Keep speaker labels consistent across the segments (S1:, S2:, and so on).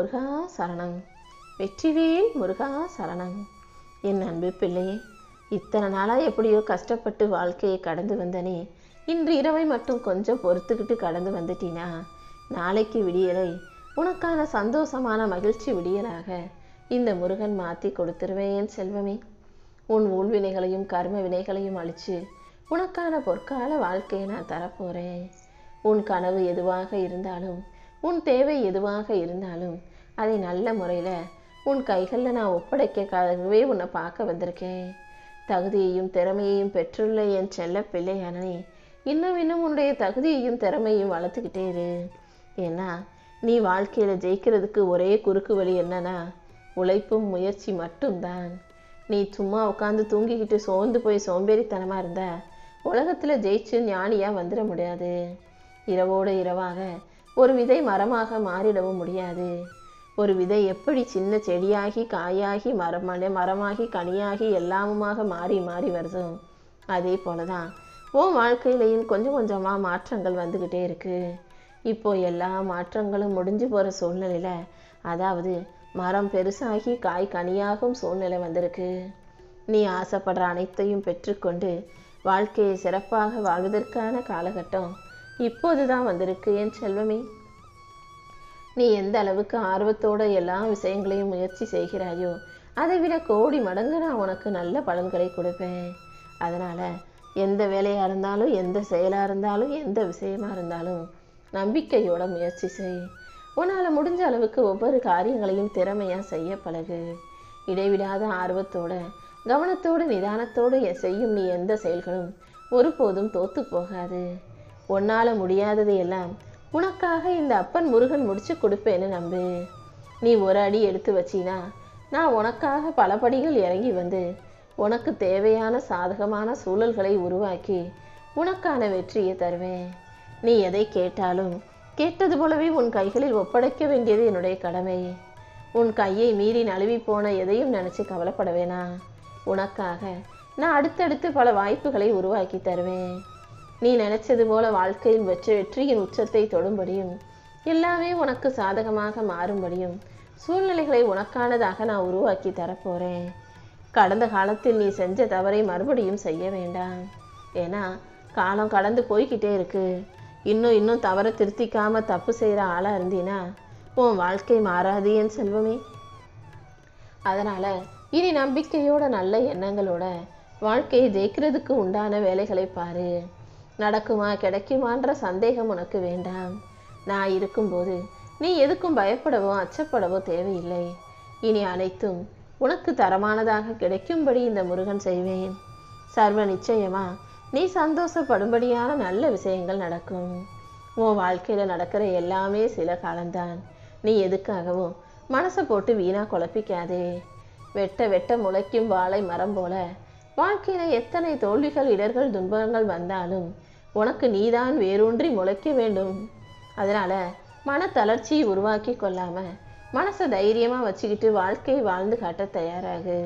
S1: முருகா சரணம். வெற்றிவேல் முருகா சரணம். என் அன்பு பிள்ளையே, இத்தனை நாளாக எப்படியோ கஷ்டப்பட்டு வாழ்க்கையை கடந்து வந்தனே, இன்று இரவை மட்டும் கொஞ்சம் பொறுத்துக்கிட்டு கடந்து வந்துட்டினா, நாளைக்கு விடியலை உனக்கான சந்தோஷமான மகிழ்ச்சி விடியலாக இந்த முருகன் மாற்றி கொடுத்துருவேன் செல்வமே. உன் ஊழ்வினைகளையும் கர்ம வினைகளையும் அழித்து உனக்கான பொற்கால வாழ்க்கையை நான் தரப்போகிறேன். உன் கனவு எதுவாக இருந்தாலும், உன் தேவை எதுவாக இருந்தாலும், அதை நல்ல முறையில் உன் கைகளில் நான் ஒப்படைக்கவே உன்னை பார்க்க வந்திருக்கேன். தகுதியையும் திறமையையும் பெற்றுள்ள என் செல்ல பிள்ளையானே, இன்னும் உன்னுடைய தகுதியையும் திறமையும் வளர்த்துக்கிட்டே இரு. ஏன்னா நீ வாழ்க்கையில் ஜெயிக்கிறதுக்கு ஒரே குறுக்கு வழி என்னன்னா உழைப்பும் முயற்சி மட்டும்தான். நீ சும்மா உட்காந்து தூங்கிக்கிட்டு சோர்ந்து போய் சோம்பேறித்தனமாக இருந்தா உலகத்தில் ஜெயிச்சு ஞானியாக வந்துட முடியாது. இரவோடு இரவாக ஒரு விதை மரமாக மாறிடவும் முடியாது. ஒரு விதை எப்படி சின்ன செடியாகி காயாகி மரமாகி கனியாகி எல்லாமுமாக மாறி மாறி வருதோ, அதே போல தான் உன் வாழ்க்கையிலையும் கொஞ்சம் கொஞ்சமாக மாற்றங்கள் வந்துக்கிட்டே இருக்குது. இப்போ எல்லா மாற்றங்களும் முடிஞ்சு போகிற சூழ்நிலையில், அதாவது மரம் பெருசாகி காய் கனியாகும் சூழ்நிலை வந்திருக்கு. நீ ஆசைப்படுற அனைத்தையும் பெற்றுக்கொண்டு வாழ்க்கையை சிறப்பாக வாழ்வதற்கான காலகட்டம் இப்போது தான் வந்திருக்கு என் செல்வமே. நீ எந்த அளவுக்கு ஆர்வத்தோடு எல்லா விஷயங்களையும் முயற்சி செய்கிறாயோ, அதை விட கோடி மடங்கு நான் உனக்கு நல்ல பலன்களை கொடுப்பேன். அதனால் எந்த வேலையாக இருந்தாலும், எந்த செயலாக இருந்தாலும், எந்த விஷயமாக இருந்தாலும் நம்பிக்கையோட முயற்சி செய். உன்னால் முடிஞ்ச அளவுக்கு ஒவ்வொரு காரியங்களையும் திறமையாக செய்ய பழகு. இடைவிடாத ஆர்வத்தோட கவனத்தோடு நிதானத்தோடு செய்யும் நீ எந்த செயல்களும் ஒருபோதும் தோற்று போகாது. உன்னால் முடியாததை எல்லாம் உனக்காக இந்த அப்பன் முருகன் முடிச்சு கொடுப்பேன்னு நம்பு. நீ ஒரு அடி எடுத்து வச்சினா, நான் உனக்காக பல படிகள் இறங்கி வந்து உனக்கு தேவையான சாதகமான சூழல்களை உருவாக்கி உனக்கான வெற்றியை தருவேன். நீ எதை கேட்டாலும் கேட்டது போலவே உன் கைகளில் ஒப்படைக்க வேண்டியது என்னுடைய கடமை. உன் கையை மீறி நழுவி போன எதையும் நினச்சி கவலைப்பட வேணாம். உனக்காக நான் அடுத்தடுத்து பல வாய்ப்புகளை உருவாக்கி தருவேன். நீ நினைச்சது போல வாழ்க்கையில் வெற்றியின் உச்சத்தை தொடும்படியும், எல்லாமே உனக்கு சாதகமாக மாறும்படியும் சூழ்நிலைகளை உனக்கானதாக நான் உருவாக்கி தரப்போகிறேன். கடந்த காலத்தில் நீ செஞ்ச தவறை மறுபடியும் செய்ய வேண்டாம். ஏன்னா காலம் கடந்து போய்கிட்டே இருக்கு. இன்னும் தவறை திருத்திக்காம தப்பு செய்கிற ஆளாக இருந்தீன்னா உன் வாழ்க்கை மாறாது என் செல்வமே. அதனால் இனி நம்பிக்கையோட நல்ல எண்ணங்களோட வாழ்க்கையை ஜெயிக்கிறதுக்கு உண்டான வேலைகளை பாரு. நடக்குமா கிடைக்குமான்ற சந்தேகம் உனக்கு வேண்டாம். நான் இருக்கும்போது நீ எதுக்கும் பயப்படவோ அச்சப்படவோ தேவையில்லை. இனி அனைத்தும் உனக்கு தரமானதாக கிடைக்கும்படி இந்த முருகன் செய்வேன். சர்வ நிச்சயமா நீ சந்தோஷப்படும்படியான நல்ல விஷயங்கள் நடக்கும். உன் வாழ்க்கையில் நடக்கிற எல்லாமே சில காலம்தான். நீ எதுக்காகவும் மனசை போட்டு வீணா குழப்பிக்காதே. வெட்ட வெட்ட முளைக்கும் வாழை மரம் போல வாழ்க்கையில் எத்தனை தோல்விகள் இடர்கள் துன்பங்கள் வந்தாலும் உனக்கு நீதான் வேரூன்றி முளைக்க வேண்டும். அதனால் மன தளர்ச்சியை உருவாக்கி கொள்ளாமல் மனசை தைரியமாக வச்சுக்கிட்டு வாழ்க்கையை வாழ்ந்து காட்ட தயாராகு.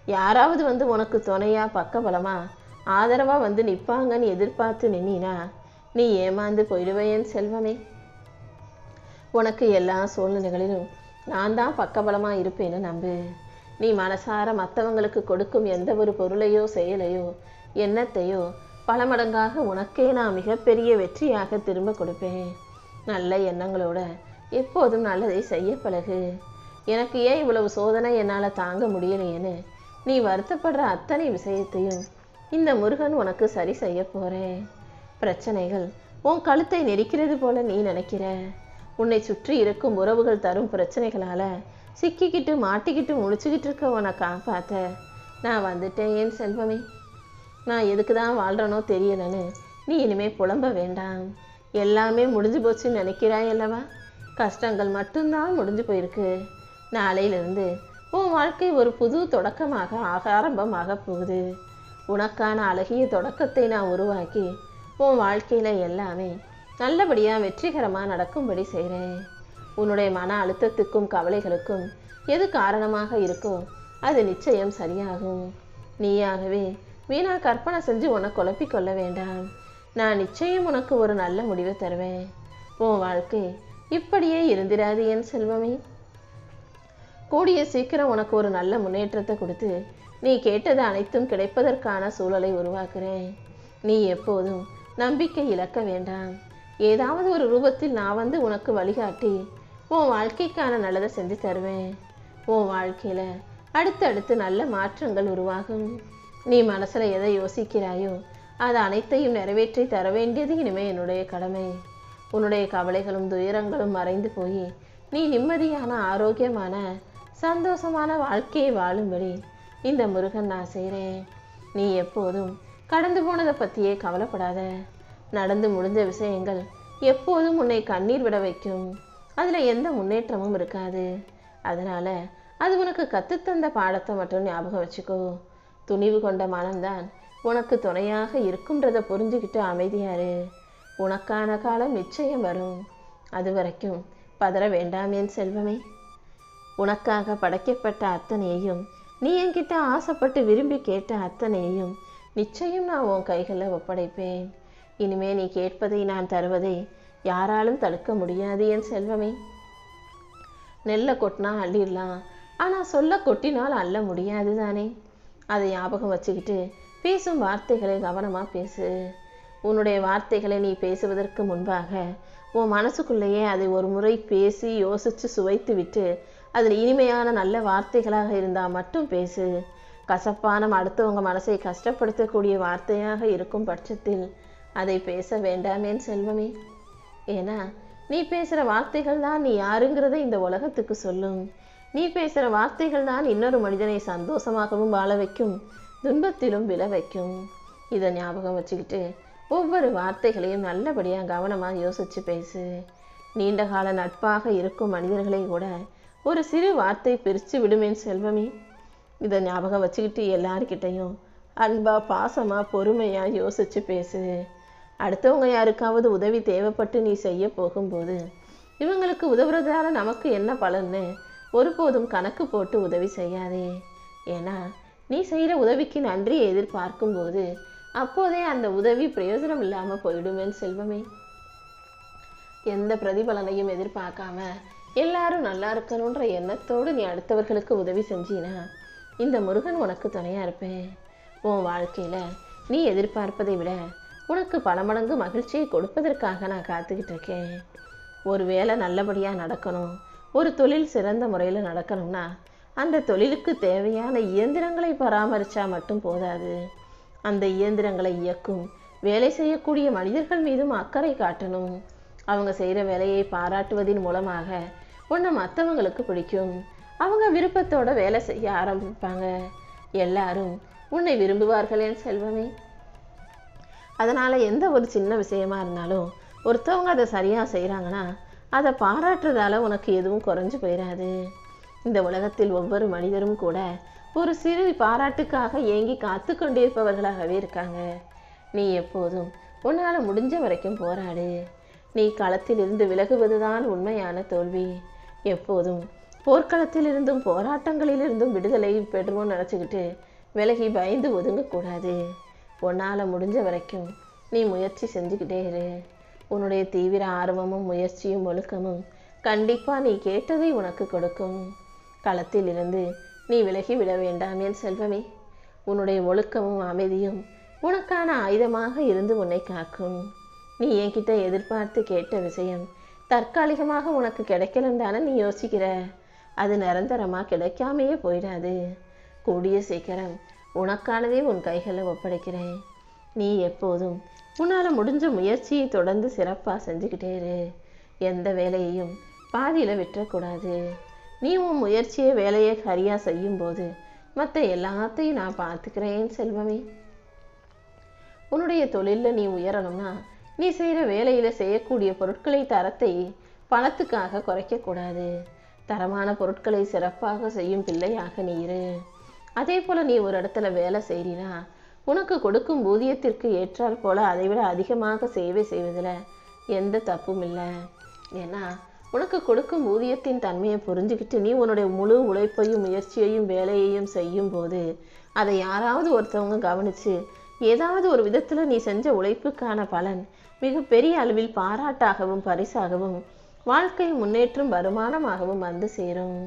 S1: யாராவது வந்து உனக்கு துணையாக பக்கபலமாக ஆதரவாக வந்து நிற்பாங்கன்னு எதிர்பார்த்து நின்னா நீ ஏமாந்து போயிடுவேன் செல்வமே. உனக்கு எல்லா சூழ்நிலைகளிலும் நான் தான் பக்கபலமாக இருப்பேன்னு நம்பு. நீ மனசார மற்றவங்களுக்கு கொடுக்கும் எந்த ஒரு பொருளையோ செயலையோ எண்ணத்தையோ பல மடங்காக உனக்கே நான் மிகப்பெரிய வெற்றியாக திரும்ப கொடுப்பேன். நல்ல எண்ணங்களோட எப்போதும் நல்லதை செய்ய பழகு. எனக்கு ஏன் இவ்வளவு சோதனை என்னால் தாங்க முடியலையேன்னு நீ வருத்தப்படுற அத்தனை விஷயத்தையும் இந்த முருகன் உனக்கு சரி செய்ய போகிறேன். பிரச்சனைகள் உன் கழுத்தை நெரிக்கிறது போல நீ நினைக்கிற. உன்னை சுற்றி இருக்கும் உறவுகள் தரும் பிரச்சனைகளால் சிக்கிக்கிட்டு மாட்டிக்கிட்டு முழிச்சுக்கிட்டு இருக்க உன்னை காப்பாற்ற நான் வந்துட்டேன் என் செல்வமே. நான் எதுக்கு தான் வாழ்கிறனோ தெரியலன்னு நீ இனிமேல் புலம்ப வேண்டாம். எல்லாமே முடிஞ்சு போச்சுன்னு நினைக்கிறாய் அல்லவா? கஷ்டங்கள் மட்டும்தான் முடிஞ்சு போயிருக்கு. நாளையிலிருந்து உன் வாழ்க்கை ஒரு புது தொடக்கமாக ஆரம்பமாக போகுது. உனக்கான அழகிய தொடக்கத்தை நான் உருவாக்கி உன் வாழ்க்கையில் எல்லாமே நல்லபடியாக வெற்றிகரமாக நடக்கும்படி செய்கிறேன். உன்னுடைய மன அழுத்தத்துக்கும் கவலைகளுக்கும் எது காரணமாக இருக்கோ அது நிச்சயம் சரியாகும். நீயாகவே வீணா கற்பனை செஞ்சு உன்னை குழப்பிக்கொள்ள வேண்டாம். நான் நிச்சயம் உனக்கு ஒரு நல்ல முடிவை தருவேன். உன் வாழ்க்கை இப்படியே இருந்திராது என் செல்வமே. கூடிய சீக்கிரம் உனக்கு ஒரு நல்ல முன்னேற்றத்தை கொடுத்து நீ கேட்டது அனைத்தும் கிடைப்பதற்கான சூழலை உருவாக்குறேன். நீ எப்போதும் நம்பிக்கை இழக்க வேண்டாம். ஏதாவது ஒரு ரூபத்தில் நான் வந்து உனக்கு வழிகாட்டி உன் வாழ்க்கைக்கான நல்லதை செஞ்சு தருவேன். உன் வாழ்க்கையில் அடுத்தடுத்து நல்ல மாற்றங்கள் உருவாகும். நீ மனசில் எதை யோசிக்கிறாயோ அது அனைத்தையும் நிறைவேற்றி தர வேண்டியது இனிமே என்னுடைய கடமை. உன்னுடைய கவலைகளும் துயரங்களும் மறைந்து போய் நீ நிம்மதியான ஆரோக்கியமான சந்தோஷமான வாழ்க்கையை வாழும்படி இந்த முருகன் நான் செய்கிறேன். நீ எப்போதும் கடந்து போனதை பற்றியே கவலைப்படாத. நடந்து முடிஞ்ச விஷயங்கள் எப்போதும் உன்னை கண்ணீர் விட வைக்கும். அதில் எந்த முன்னேற்றமும் இருக்காது. அதனால் அது உனக்கு கற்றுத்தந்த பாடத்தை மட்டும் ஞாபகம் வச்சுக்கோ. துணிவு கொண்ட மனம்தான் உனக்கு துணையாக இருக்கும்ன்றதை புரிஞ்சுக்கிட்டு அமைதியாரு. உனக்கான காலம் நிச்சயம் வரும். அது வரைக்கும் பதற வேண்டாம் என் செல்வமே. உனக்காக படைக்கப்பட்ட அத்தனையையும் நீ என்கிட்ட ஆசைப்பட்டு விரும்பி கேட்ட அத்தனையையும் நிச்சயம் நான் உன் கைகளில் ஒப்படைப்பேன். இனிமே நீ கேட்பதை நான் தருவதை யாராலும் தடுக்க முடியாது என் செல்வமே. நெல்லை கொட்டினா அள்ளிடலாம், ஆனால் சொல்ல கொட்டினால் அள்ள முடியாது தானே. அதை ஞாபகம் வச்சுக்கிட்டு பேசும் வார்த்தைகளை கவனமாக பேசு. உன்னுடைய வார்த்தைகளை நீ பேசுவதற்கு முன்பாக உன் மனசுக்குள்ளேயே அதை ஒரு முறை பேசி யோசித்து சுவைத்து விட்டு அதில் இனிமையான நல்ல வார்த்தைகளாக இருந்தால் மட்டும் பேசு. கசப்பான அடுத்தவங்க மனசை கஷ்டப்படுத்தக்கூடிய வார்த்தையாக இருக்கும் பட்சத்தில் அதை பேச வேண்டாம் என் செல்வமே. ஏன்னா நீ பேசுகிற வார்த்தைகள் தான் நீ யாருங்கிறத இந்த உலகத்துக்கு சொல்லும். நீ பேசுகிற வார்த்தைகள் தான் இன்னொரு மனிதனை சந்தோஷமாகவும் வாழ வைக்கும், துன்பத்திலும் விழ வைக்கும். இதை ஞாபகம் வச்சுக்கிட்டு ஒவ்வொரு வார்த்தைகளையும் நல்லபடியாக கவனமாக யோசித்து பேசு. நீண்ட கால நட்பாக இருக்கும் மனிதர்களை கூட ஒரு சிறு வார்த்தை பிரித்து விடுமேன் செல்வமே. இதை ஞாபகம் வச்சுக்கிட்டு எல்லார்கிட்டையும் அன்பா பாசமாக பொறுமையாக யோசித்து பேசு. அடுத்தவங்க யாருக்காவது உதவி தேவைப்பட்டு நீ செய்ய போகும்போது இவங்களுக்கு உதவுறதால நமக்கு என்ன பலன்னு ஒருபோதும் கணக்கு போட்டு உதவி செய்யாதே. ஏன்னா நீ செய்கிற உதவிக்கு நன்றியை எதிர்பார்க்கும்போது அப்போதே அந்த உதவி பிரயோஜனம் இல்லாமல் போயிடுமேன் செல்வமே. எந்த பிரதிபலனையும் எதிர்பார்க்காம எல்லாரும் நல்லா இருக்கணுன்ற எண்ணத்தோடு நீ அடுத்தவர்களுக்கு உதவி செஞ்சினா இந்த முருகன் உனக்கு துணையாக இருப்பேன். உன் வாழ்க்கையில் நீ எதிர்பார்ப்பதை விட உனக்கு பல மடங்கு மகிழ்ச்சியை கொடுப்பதற்காக நான் காத்துக்கிட்டு இருக்கேன். ஒரு வேலை நல்லபடியாக நடக்கணும், ஒரு தொழில் சிறந்த முறையில் நடக்கணும்னா அந்த தொழிலுக்கு தேவையான இயந்திரங்களை பராமரித்தா மட்டும் போதாது. அந்த இயந்திரங்களை இயக்கும் வேலை செய்யக்கூடிய மனிதர்கள் மீதும் அக்கறை காட்டணும். அவங்க செய்கிற வேலையை பாராட்டுவதன் மூலமாக உன்னை மற்றவங்களுக்கு பிடிக்கும். அவங்க விருப்பத்தோட வேலை செய்ய ஆரம்பிப்பாங்க. எல்லாரும் உன்னை விரும்புவார்கள் என் செல்வமே. அதனால் எந்த ஒரு சின்ன விஷயமா இருந்தாலும் ஒருத்தவங்க அதை சரியாக செய்கிறாங்கன்னா அதை பாராட்டுறதால உனக்கு எதுவும் குறைஞ்சு போயிடாது. இந்த உலகத்தில் ஒவ்வொரு மனிதரும் கூட ஒரு சிறு பாராட்டுக்காக ஏங்கி காத்து கொண்டிருப்பவர்களாகவே இருக்காங்க. நீ எப்போதும் உன்னால் முடிஞ்ச வரைக்கும் போராடு. நீ களத்திலிருந்து விலகுவதுதான் உண்மையான தோல்வி. எப்போதும் போர்க்களத்திலிருந்தும் போராட்டங்களிலிருந்தும் விடுதலை பெறுவோன்னு நினச்சிக்கிட்டு விலகி பயந்து ஒதுங்கக்கூடாது. உன்னால் முடிஞ்ச வரைக்கும் நீ முயற்சி செஞ்சுக்கிட்டே இரு. உன்னுடைய தீவிர ஆர்வமும் முயற்சியும் ஒழுக்கமும் கண்டிப்பாக நீ கேட்டதை உனக்கு கொடுக்கும். களத்தில் இருந்து நீ விலகி விட வேண்டாம் என் செல்வமே. உன்னுடைய ஒழுக்கமும் அமைதியும் உனக்கான ஆயுதமாக இருந்து உன்னை காக்கும். நீ என்கிட்ட எதிர்பார்த்து கேட்ட விஷயம் தற்காலிகமாக உனக்கு கிடைக்கலன்னு தானே நீ யோசிக்கிற. அது நிரந்தரமாக கிடைக்காமையே போயிடாது. கூடிய சீக்கிரம் உனக்கானதே உன் கைகளில் ஒப்படைக்கிறேன். நீ எப்போதும் உன்னால் முடிஞ்ச முயற்சியை தொடர்ந்து சிறப்பாக செஞ்சுக்கிட்டே இரு. எந்த வேலையையும் பாதியில் விட்டுறக்கூடாது. நீ உன் முயற்சியை வேலையை சரியாக செய்யும்போது மற்ற எல்லாத்தையும் நான் பார்த்துக்கிறேன் செல்வமே. உன்னுடைய தொழிலில் நீ உயரணும்னா நீ செய்கிற வேலையில் செய்யக்கூடிய பொருட்களை தரத்தை பணத்துக்காக குறைக்கக்கூடாது. தரமான பொருட்களை சிறப்பாக செய்யும் பிள்ளையாக நீ இரு. அதே போல் நீ ஒரு இடத்துல வேலை செய்கிறீனா உனக்கு கொடுக்கும் ஊதியத்திற்கு ஏற்றால் போல அதை விட அதிகமாக சேவை செய்வதில் எந்த தப்பும் இல்லை. ஏன்னா உனக்கு கொடுக்கும் ஊதியத்தின் தன்மையை புரிஞ்சுக்கிட்டு நீ உன்னுடைய முழு உழைப்பையும் முயற்சியையும் வேலையையும் செய்யும் போது அதை யாராவது ஒருத்தவங்க கவனித்து ஏதாவது ஒரு விதத்தில் நீ செஞ்ச உழைப்புக்கான பலன் மிகப்பெரிய அளவில் பாராட்டாகவும் பரிசாகவும் வாழ்க்கை முன்னேற்றம் வருமானமாகவும் வந்து சேரும்.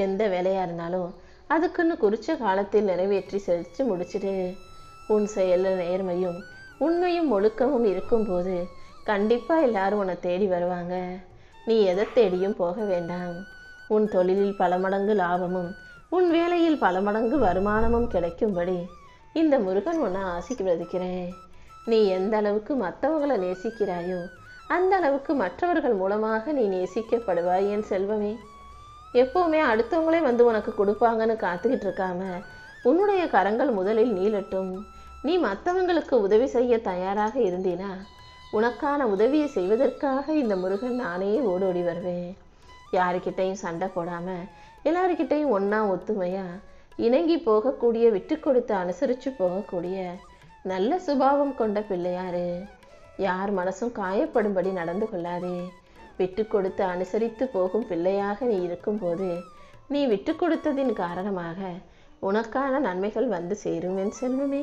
S1: எந்த வேலையாக இருந்தாலும் அதுக்குன்னு குறித்த காலத்தில் நிறைவேற்றி செலுத்தி முடிச்சிடு. உன் செயலில் நேர்மையும் உண்மையும் ஒழுக்கமும் இருக்கும்போது கண்டிப்பாக எல்லாரும் உன்னை தேடி வருவாங்க. நீ எதை தேடியும் போக வேண்டாம். உன் தொழிலில் பல மடங்கு லாபமும் உன் வேலையில் பல மடங்கு வருமானமும் கிடைக்கும்படி இந்த முருகன் உன்னை ஆசீர்வதிக்கிறேன். நீ எந்த அளவுக்கு மற்றவங்களை நேசிக்கிறாயோ அந்த அளவுக்கு மற்றவர்கள் மூலமாக நீ நேசிக்கப்படுவாய் என் செல்வமே. எப்போவுமே அடுத்தவங்களே வந்து உனக்கு கொடுப்பாங்கன்னு காத்துக்கிட்டு இருக்காம உன்னுடைய கரங்கள் முதலில் நீளட்டும். நீ மற்றவங்களுக்கு உதவி செய்ய தயாராக இருந்தீனா உனக்கான உதவியை செய்வதற்காக இந்த முருகன் நானே ஓடோடி வருவேன். யாருக்கிட்டையும் சண்டை போடாமல் எல்லாருக்கிட்டையும் ஒன்றா ஒத்துமையாக இணங்கி போகக்கூடிய, விட்டு கொடுத்து அனுசரித்து போகக்கூடிய நல்ல சுபாவம் கொண்ட பிள்ளையாரு. யார் மனசும் காயப்படும்படி நடந்து கொள்ளாதே. விட்டு கொடுத்து அனுசரித்து போகும் பிள்ளையாக நீ இருக்கும்போது நீ விட்டு கொடுத்ததின் காரணமாக உனக்கான நன்மைகள் வந்து சேரும் என் செல்வமே.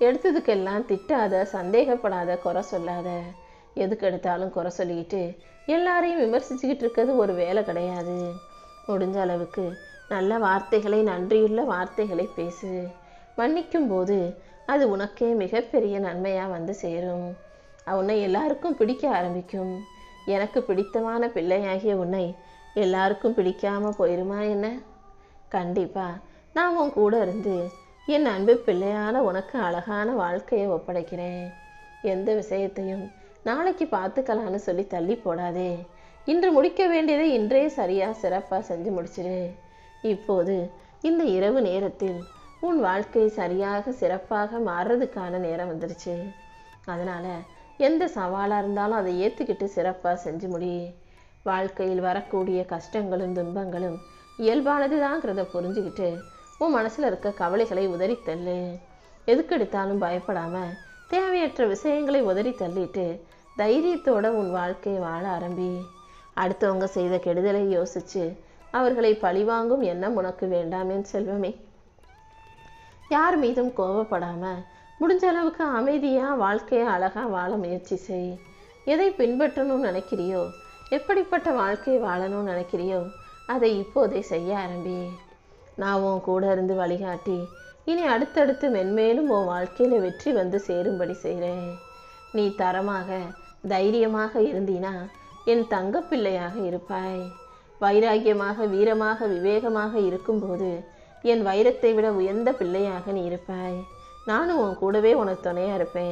S1: எடுத்ததுக்கெல்லாம் திட்டாத, சந்தேகப்படாத, குறை சொல்லாத. எதுக்கு எடுத்தாலும் குறை சொல்லிக்கிட்டு எல்லாரையும் விமர்சிச்சுக்கிட்டு இருக்கிறது ஒரு வேலை கிடையாது. முடிஞ்ச அளவுக்கு நல்ல வார்த்தைகளை, நன்றியுள்ள வார்த்தைகளை பேசு. மன்னிக்கும் போது அது உனக்கே மிகப்பெரிய நன்மையாக வந்து சேரும். உன்னை எல்லாருக்கும் பிடிக்க ஆரம்பிக்கும். எனக்கு பிடித்தமான பிள்ளையாகிய உன்னை எல்லாருக்கும் பிடிக்காமல் போயிருமா என்ன? கண்டிப்பாக நான் உன் கூட இருந்து என் அன்பு பிள்ளையான உனக்கு அழகான வாழ்க்கையை ஒப்படைக்கிறேன். எந்த விஷயத்தையும் நாளைக்கு பார்த்துக்கலான்னு சொல்லி தள்ளி போடாதே. இன்று முடிக்க வேண்டியதை இன்றே சரியாக சிறப்பாக செஞ்சு முடிச்சிடு. இப்போது இந்த இரவு நேரத்தில் உன் வாழ்க்கை சரியாக சிறப்பாக மாறுறதுக்கான நேரம் வந்துடுச்சு. அதனால் எந்த சவாலாக இருந்தாலும் அதை ஏற்றுக்கிட்டு சிறப்பாக செஞ்சு முடி. வாழ்க்கையில் வரக்கூடிய கஷ்டங்களும் துன்பங்களும் இயல்பானது தாங்கிறத புரிஞ்சுக்கிட்டு உன் மனசில் இருக்க கவலைகளை உதறி தள்ளு. எதுக்கெடுத்தாலும் பயப்படாமல் தேவையற்ற விஷயங்களை உதறி தள்ளிட்டு தைரியத்தோட உன் வாழ்க்கையை வாழ ஆரம்பி. அடுத்தவங்க செய்த கெடுதலை யோசித்து அவர்களை பழிவாங்கும் எண்ணம் உனக்கு வேண்டாம் என் செல்வமே. யார் மீதும் கோபப்படாமல் முடிஞ்ச அளவுக்கு அமைதியாக வாழ்க்கையை அழகாக வாழ முயற்சி செய். எதை பின்பற்றணும்னு நினைக்கிறியோ, எப்படிப்பட்ட வாழ்க்கையை வாழணும்னு நினைக்கிறியோ அதை இப்போதே செய்ய ஆரம்பி. நான் உன் கூட இருந்து வழிகாட்டி இனி அடுத்தடுத்து மென்மேலும் உன் வாழ்க்கையில் வெற்றி வந்து சேரும்படி செய்கிறேன். நீ தரமாக தைரியமாக இருந்தீனா என் தங்கப்பிள்ளையாக இருப்பாய். வைராக்கியமாக, வீரமாக, விவேகமாக இருக்கும்போது என் வைரத்தை விட உயர்ந்த பிள்ளையாக நீ இருப்பாய். நானும் உன் கூடவே உனக்கு துணையாக இருப்பேன்.